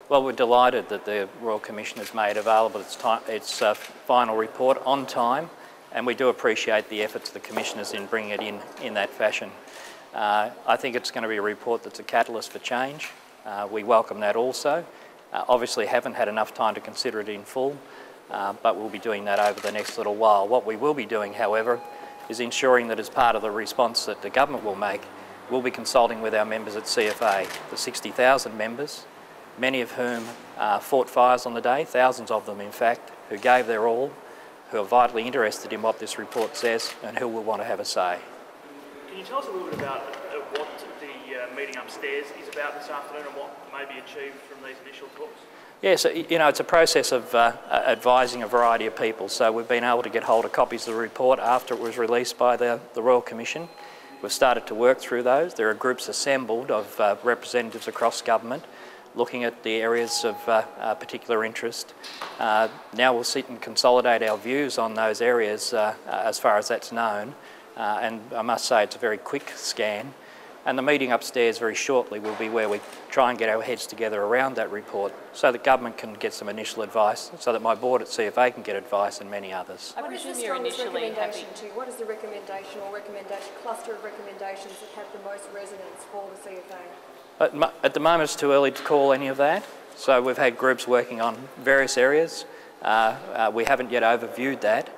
Well, we're delighted that the Royal Commission has made available its final report on time, and we do appreciate the efforts of the Commissioners in bringing it in that fashion. I think it's going to be a report that's a catalyst for change. We welcome that also. Obviously haven't had enough time to consider it in full, but we'll be doing that over the next little while. What we will be doing, however, is ensuring that as part of the response that the government will make, we'll be consulting with our members at CFA, the 60,000 members, many of whom fought fires on the day, thousands of them in fact, who gave their all, who are vitally interested in what this report says and who will want to have a say. Can you tell us a little bit about what the meeting upstairs is about this afternoon and what may be achieved from these initial talks? Yes, it's a process of advising a variety of people. So we've been able to get hold of copies of the report after it was released by the Royal Commission. We've started to work through those. There are groups assembled of representatives across government looking at the areas of particular interest. Now we'll sit and consolidate our views on those areas as far as that's known. And I must say it's a very quick scan. And the meeting upstairs very shortly will be where we try and get our heads together around that report so that government can get some initial advice, so that my board at CFA can get advice and many others. What is the strongest recommendation what is the recommendation or cluster of recommendations that have the most resonance for the CFA? At the moment it's too early to call any of that. So we've had groups working on various areas. We haven't yet overviewed that.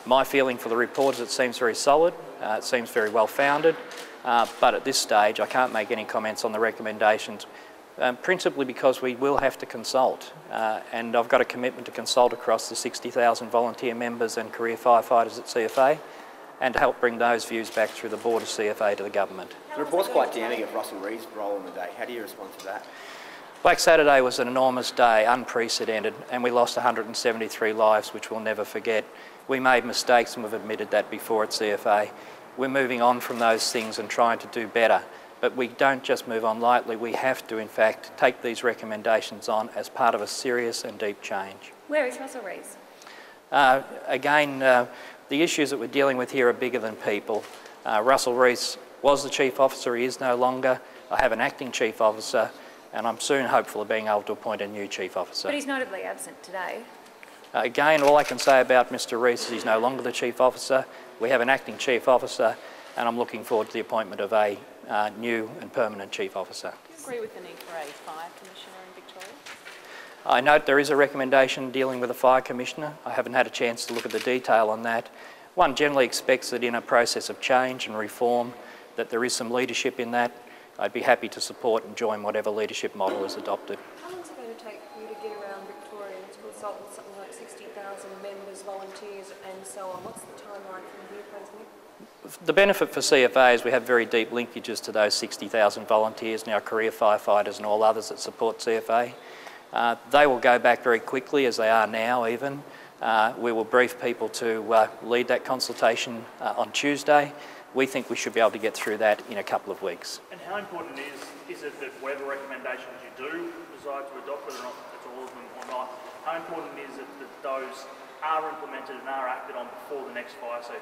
My feeling for the report is it seems very solid, it seems very well founded. But at this stage I can't make any comments on the recommendations, principally because we will have to consult, and I've got a commitment to consult across the 60,000 volunteer members and career firefighters at CFA and to help bring those views back through the board of CFA to the government. The report's quite damning of Russell Reese's role in the day. How do you respond to that? Black Saturday was an enormous day, unprecedented, and we lost 173 lives, which we'll never forget. We made mistakes and we've admitted that before at CFA. We're moving on from those things and trying to do better. But we don't just move on lightly, we have to in fact take these recommendations on as part of a serious and deep change. Where is Russell Reese? Again, the issues that we're dealing with here are bigger than people. Russell Reese was the Chief Officer, he is no longer. I have an acting Chief Officer and I'm soon hopeful of being able to appoint a new Chief Officer. But he's notably absent today. Again, all I can say about Mr Reese is he's no longer the Chief Officer. We have an acting Chief Officer and I'm looking forward to the appointment of a new and permanent Chief Officer. Do you agree with the need for a Fire Commissioner in Victoria? I note there is a recommendation dealing with a Fire Commissioner. I haven't had a chance to look at the detail on that. One generally expects that in a process of change and reform that there is some leadership in that. I'd be happy to support and join whatever leadership model is adopted. How long is it going to take you to get around Victoria and to consult with something like 60,000 members, volunteers and so on? What's the timeline from here, please, Mick? The benefit for CFA is we have very deep linkages to those 60,000 volunteers and our career firefighters and all others that support CFA. They will go back very quickly, as they are now even. We will brief people to lead that consultation on Tuesday. We think we should be able to get through that in a couple of weeks. And how important is it that whatever recommendations you do decide to adopt, whether or not it's all of them or not, how important is it that those are implemented and are acted on before the next fire season?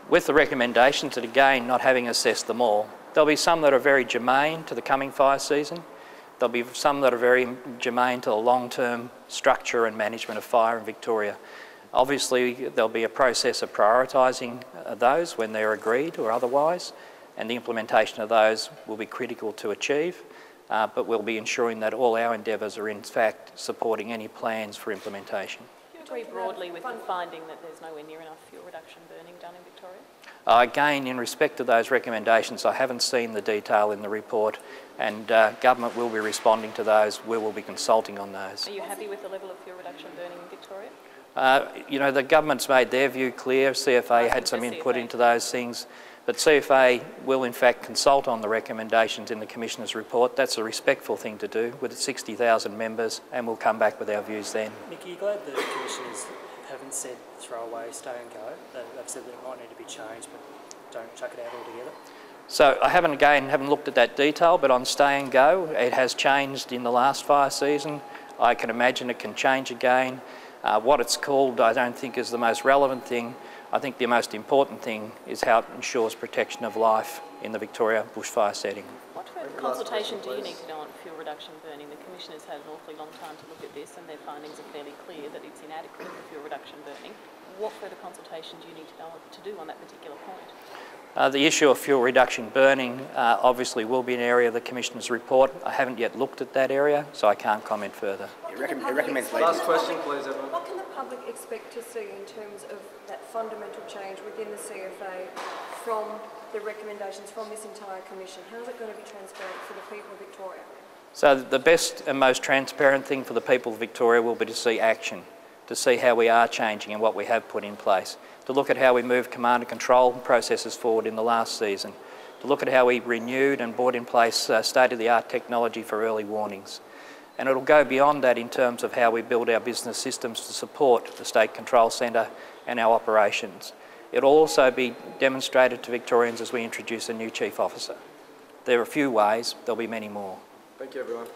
With the recommendations, and again, not having assessed them all, there'll be some that are very germane to the coming fire season. There'll be some that are very germane to the long-term structure and management of fire in Victoria. Obviously, there'll be a process of prioritising those when they're agreed or otherwise, and the implementation of those will be critical to achieve, but we'll be ensuring that all our endeavours are in fact supporting any plans for implementation. Do you agree broadly with the finding that there's nowhere near enough fuel reduction burning done in Victoria? Again, in respect to those recommendations, I haven't seen the detail in the report, and government will be responding to those. We will be consulting on those. Are you happy with the level of fuel reduction burning in Victoria? The government's made their view clear. CFA had some input into those things, but CFA will in fact consult on the recommendations in the Commissioner's report. That's a respectful thing to do with its 60,000 members, and we'll come back with our views then. Mick, are you glad the Commissioners haven't said throw away, stay and go? They've said that it might need to be changed, but don't chuck it out altogether? So I haven't looked at that detail, but on stay and go, it has changed in the last fire season. I can imagine it can change again. What it's called I don't think is the most relevant thing. I think the most important thing is how it ensures protection of life in the Victoria bushfire setting. What consultation do you need to know on fuel reduction? reduction burning. The Commission has had an awfully long time to look at this, and their findings are fairly clear that it's inadequate for fuel reduction burning. What further consultation do you need to do on that particular point? The issue of fuel reduction burning obviously will be an area of the Commissioner's report. I haven't yet looked at that area, so I can't comment further. It recommends Last question, please, everyone. What can the public expect to see in terms of that fundamental change within the CFA from the recommendations from this entire Commission? How is it going to be transparent for the people of Victoria? So the best and most transparent thing for the people of Victoria will be to see action, to see how we are changing and what we have put in place, to look at how we moved command and control processes forward in the last season, to look at how we renewed and brought in place state-of-the-art technology for early warnings. And it'll go beyond that in terms of how we build our business systems to support the State Control Centre and our operations. It'll also be demonstrated to Victorians as we introduce a new Chief Officer. There are a few ways, there'll be many more. Thank you, everyone.